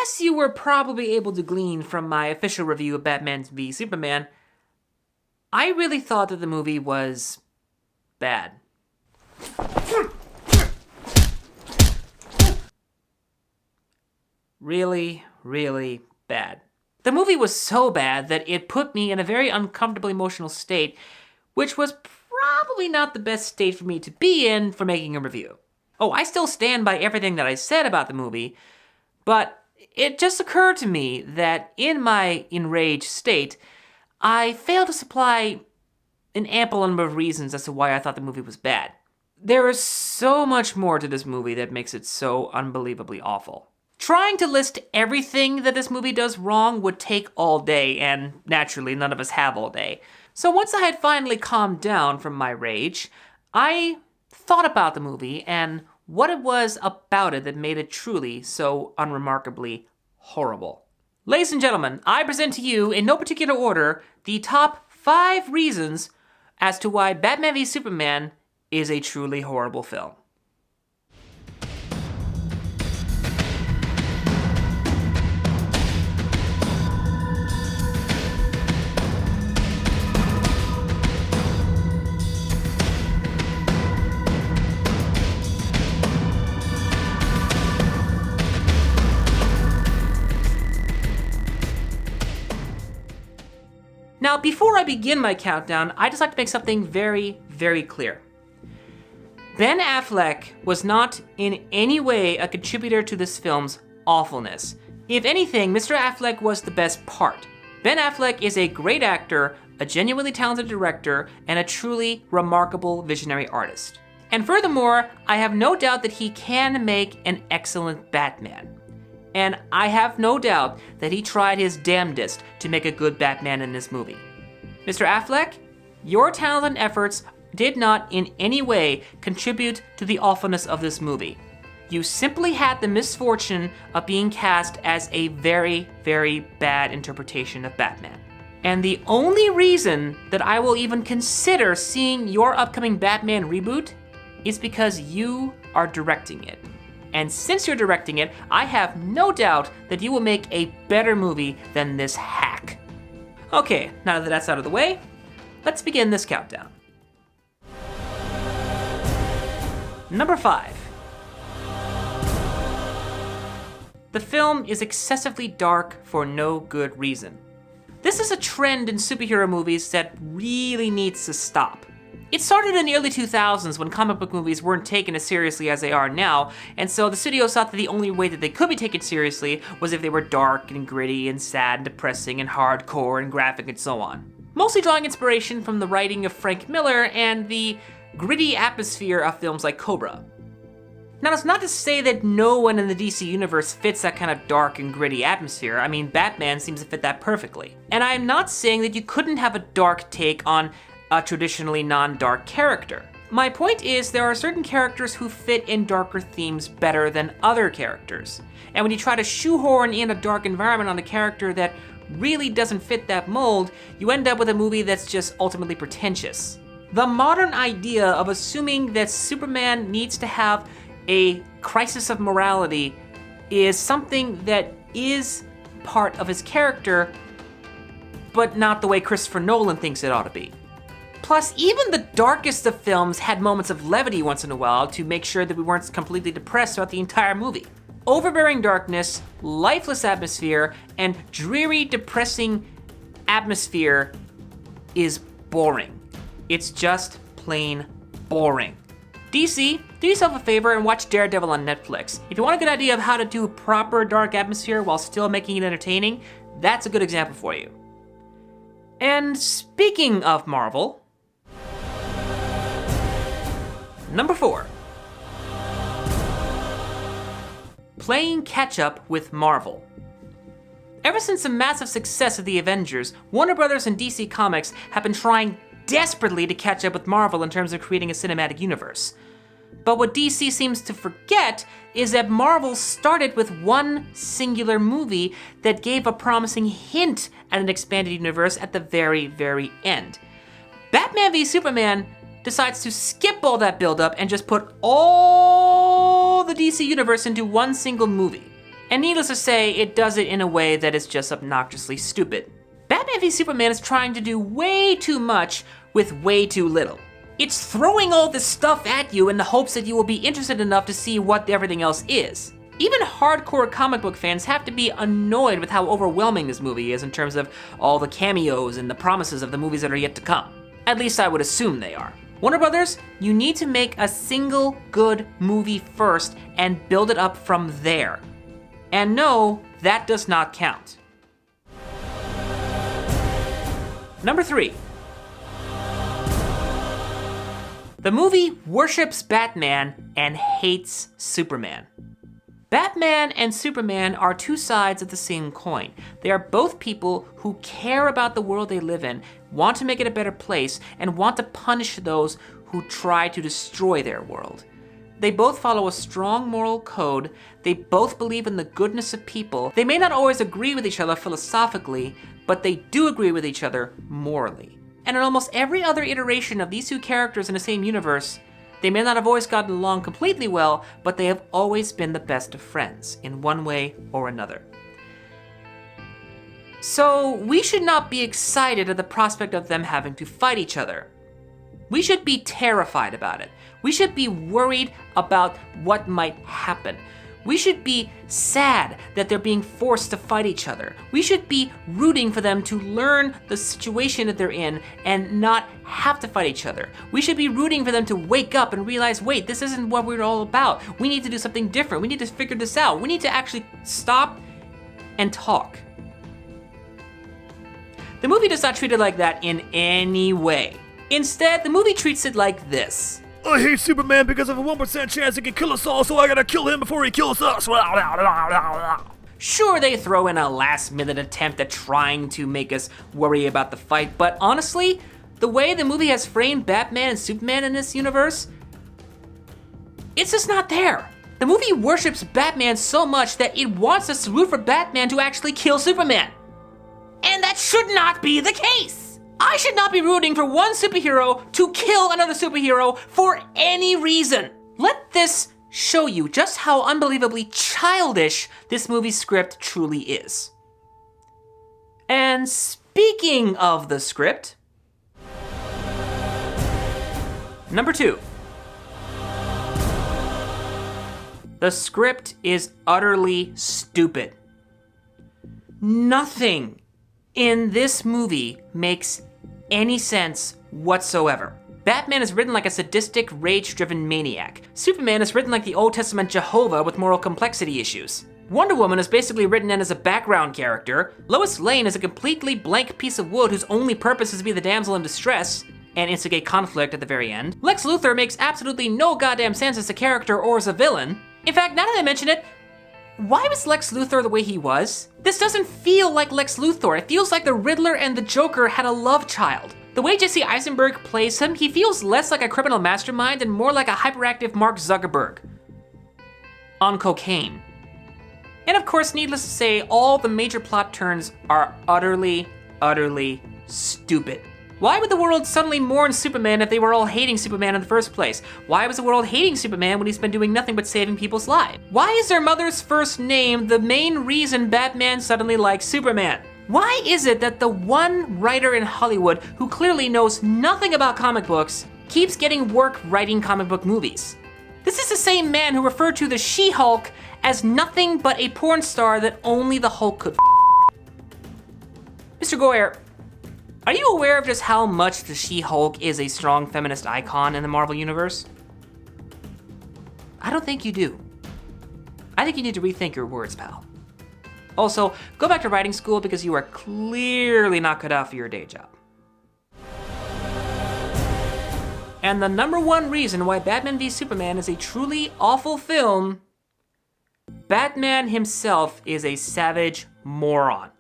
as you were probably able to glean from my official review of Batman v Superman, I really thought that the movie was bad. Really, really bad. The movie was so bad that it put me in a very uncomfortable emotional state, which was probably not the best state for me to be in for making a review. Oh, I still stand by everything that I said about the movie, but it just occurred to me that in my enraged state, I failed to supply an ample number of reasons as to why I thought the movie was bad. There is so much more to this movie that makes it so unbelievably awful. Trying to list everything that this movie does wrong would take all day, and naturally none of us have all day. So once I had finally calmed down from my rage, I thought about the movie and what it was about it that made it truly so unremarkably horrible. Ladies and gentlemen, I present to you, in no particular order, the top 5 reasons as to why Batman v Superman is a truly horrible film. Now, before I begin my countdown, I'd just like to make something very, very clear. Ben Affleck was not in any way a contributor to this film's awfulness. If anything, Mr. Affleck was the best part. Ben Affleck is a great actor, a genuinely talented director, and a truly remarkable visionary artist. And furthermore, I have no doubt that he can make an excellent Batman. And I have no doubt that he tried his damnedest to make a good Batman in this movie. Mr. Affleck, your talent and efforts did not in any way contribute to the awfulness of this movie. You simply had the misfortune of being cast as a very, very bad interpretation of Batman. And the only reason that I will even consider seeing your upcoming Batman reboot is because you are directing it. And since you're directing it, I have no doubt that you will make a better movie than this hack. Okay, now that that's out of the way, let's begin this countdown. Number 5. The film is excessively dark for no good reason. This is a trend in superhero movies that really needs to stop. It started in the early 2000s when comic book movies weren't taken as seriously as they are now, and so the studios thought that the only way that they could be taken seriously was if they were dark and gritty and sad and depressing and hardcore and graphic and so on. Mostly drawing inspiration from the writing of Frank Miller and the gritty atmosphere of films like Cobra. Now, that's not to say that no one in the DC universe fits that kind of dark and gritty atmosphere. I mean, Batman seems to fit that perfectly. And I'm not saying that you couldn't have a dark take on a traditionally non-dark character. My point is, there are certain characters who fit in darker themes better than other characters. And when you try to shoehorn in a dark environment on a character that really doesn't fit that mold, you end up with a movie that's just ultimately pretentious. The modern idea of assuming that Superman needs to have a crisis of morality is something that is part of his character, but not the way Christopher Nolan thinks it ought to be. Plus, even the darkest of films had moments of levity once in a while to make sure that we weren't completely depressed throughout the entire movie. Overbearing darkness, lifeless atmosphere, and dreary, depressing atmosphere is boring. It's just plain boring. DC, do yourself a favor and watch Daredevil on Netflix. If you want a good idea of how to do a proper dark atmosphere while still making it entertaining, that's a good example for you. And speaking of Marvel, number 4. Playing catch-up with Marvel. Ever since the massive success of the Avengers, Warner Brothers and DC Comics have been trying desperately to catch up with Marvel in terms of creating a cinematic universe. But what DC seems to forget is that Marvel started with one singular movie that gave a promising hint at an expanded universe at the very, very end. Batman v Superman decides to skip all that buildup and just put all the DC universe into one single movie. And needless to say, it does it in a way that is just obnoxiously stupid. Batman v Superman is trying to do way too much with way too little. It's throwing all this stuff at you in the hopes that you will be interested enough to see what everything else is. Even hardcore comic book fans have to be annoyed with how overwhelming this movie is in terms of all the cameos and the promises of the movies that are yet to come. At least I would assume they are. Warner Brothers, you need to make a single good movie first and build it up from there. And no, that does not count. Number 3. The movie worships Batman and hates Superman. Batman and Superman are two sides of the same coin. They are both people who care about the world they live in, want to make it a better place, and want to punish those who try to destroy their world. They both follow a strong moral code. They both believe in the goodness of people. They may not always agree with each other philosophically, but they do agree with each other morally. And in almost every other iteration of these two characters in the same universe, they may not have always gotten along completely well, but they have always been the best of friends in one way or another. So we should not be excited at the prospect of them having to fight each other. We should be terrified about it. We should be worried about what might happen. We should be sad that they're being forced to fight each other. We should be rooting for them to learn the situation that they're in and not have to fight each other. We should be rooting for them to wake up and realize, wait, this isn't what we're all about. We need to do something different. We need to figure this out. We need to actually stop and talk. The movie does not treat it like that in any way. Instead, the movie treats it like this. I hate Superman because of a 1% chance he can kill us all, so I gotta kill him before he kills us. Sure, they throw in a last-minute attempt at trying to make us worry about the fight, but honestly, the way the movie has framed Batman and Superman in this universe, it's just not there. The movie worships Batman so much that it wants us to root for Batman to actually kill Superman. And that should not be the case. I should not be rooting for one superhero to kill another superhero for any reason. Let this show you just how unbelievably childish this movie's script truly is. And speaking of the script, number 2. The script is utterly stupid. Nothing in this movie makes any sense whatsoever. Batman is written like a sadistic, rage-driven maniac. Superman is written like the Old Testament Jehovah with moral complexity issues. Wonder Woman is basically written in as a background character. Lois Lane is a completely blank piece of wood whose only purpose is to be the damsel in distress and instigate conflict at the very end. Lex Luthor makes absolutely no goddamn sense as a character or as a villain. In fact, now that I mention it, why was Lex Luthor the way he was? This doesn't feel like Lex Luthor. It feels like the Riddler and the Joker had a love child. The way Jesse Eisenberg plays him, he feels less like a criminal mastermind and more like a hyperactive Mark Zuckerberg on cocaine. And of course, needless to say, all the major plot turns are utterly, utterly stupid. Why would the world suddenly mourn Superman if they were all hating Superman in the first place? Why was the world hating Superman when he's been doing nothing but saving people's lives? Why is their mother's first name the main reason Batman suddenly likes Superman? Why is it that the one writer in Hollywood who clearly knows nothing about comic books keeps getting work writing comic book movies? This is the same man who referred to the She-Hulk as nothing but a porn star that only the Hulk could Mr. Goyer, are you aware of just how much the She-Hulk is a strong feminist icon in the Marvel Universe? I don't think you do. I think you need to rethink your words, pal. Also, go back to writing school because you are clearly not cut out for your day job. And the number one reason why Batman v Superman is a truly awful film, Batman himself is a savage moron.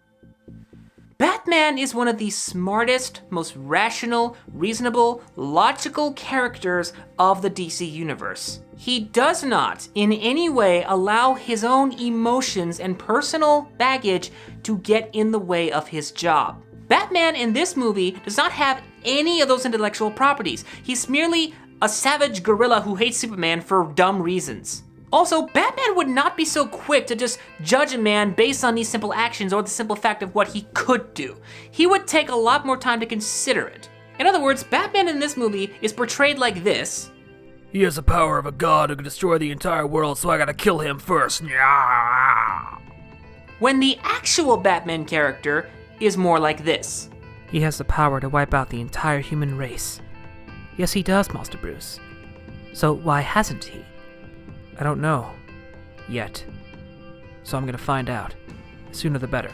Batman is one of the smartest, most rational, reasonable, logical characters of the DC universe. He does not, in any way, allow his own emotions and personal baggage to get in the way of his job. Batman in this movie does not have any of those intellectual properties. He's merely a savage gorilla who hates Superman for dumb reasons. Also, Batman would not be so quick to just judge a man based on these simple actions or the simple fact of what he could do. He would take a lot more time to consider it. In other words, Batman in this movie is portrayed like this. He has the power of a god who can destroy the entire world, so I gotta kill him first. When the actual Batman character is more like this. He has the power to wipe out the entire human race. Yes, he does, Master Bruce. So why hasn't he? I don't know. Yet. So I'm gonna find out. The sooner the better.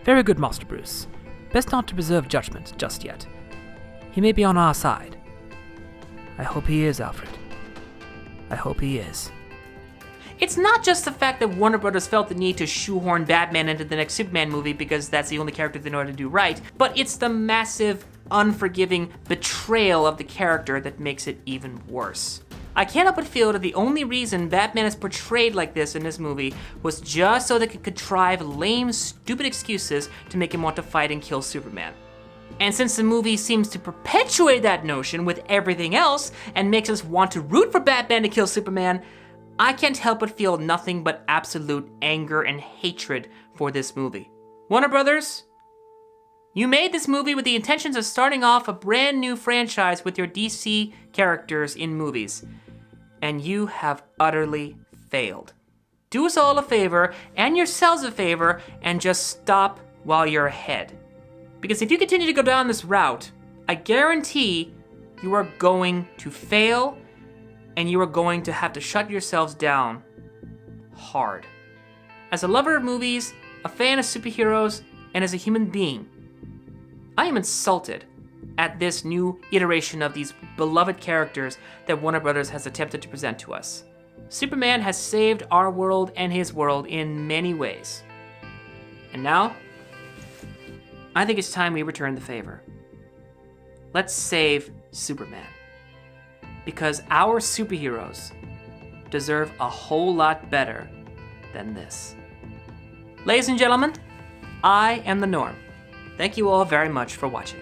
Very good, Master Bruce. Best not to preserve judgment just yet. He may be on our side. I hope he is, Alfred. I hope he is. It's not just the fact that Warner Brothers felt the need to shoehorn Batman into the next Superman movie because that's the only character they know how to do right, but it's the massive, unforgiving betrayal of the character that makes it even worse. I can't help but feel that the only reason Batman is portrayed like this in this movie was just so they could contrive lame, stupid excuses to make him want to fight and kill Superman. And since the movie seems to perpetuate that notion with everything else and makes us want to root for Batman to kill Superman, I can't help but feel nothing but absolute anger and hatred for this movie. Warner Brothers, you made this movie with the intentions of starting off a brand new franchise with your DC characters in movies, and you have utterly failed. Do us all a favor, and yourselves a favor, and just stop while you're ahead. Because if you continue to go down this route, I guarantee you are going to fail, and you are going to have to shut yourselves down hard. As a lover of movies, a fan of superheroes, and as a human being, I am insulted at this new iteration of these beloved characters that Warner Brothers has attempted to present to us. Superman has saved our world and his world in many ways. And now, I think it's time we return the favor. Let's save Superman. Because our superheroes deserve a whole lot better than this. Ladies and gentlemen, I am the Norm. Thank you all very much for watching.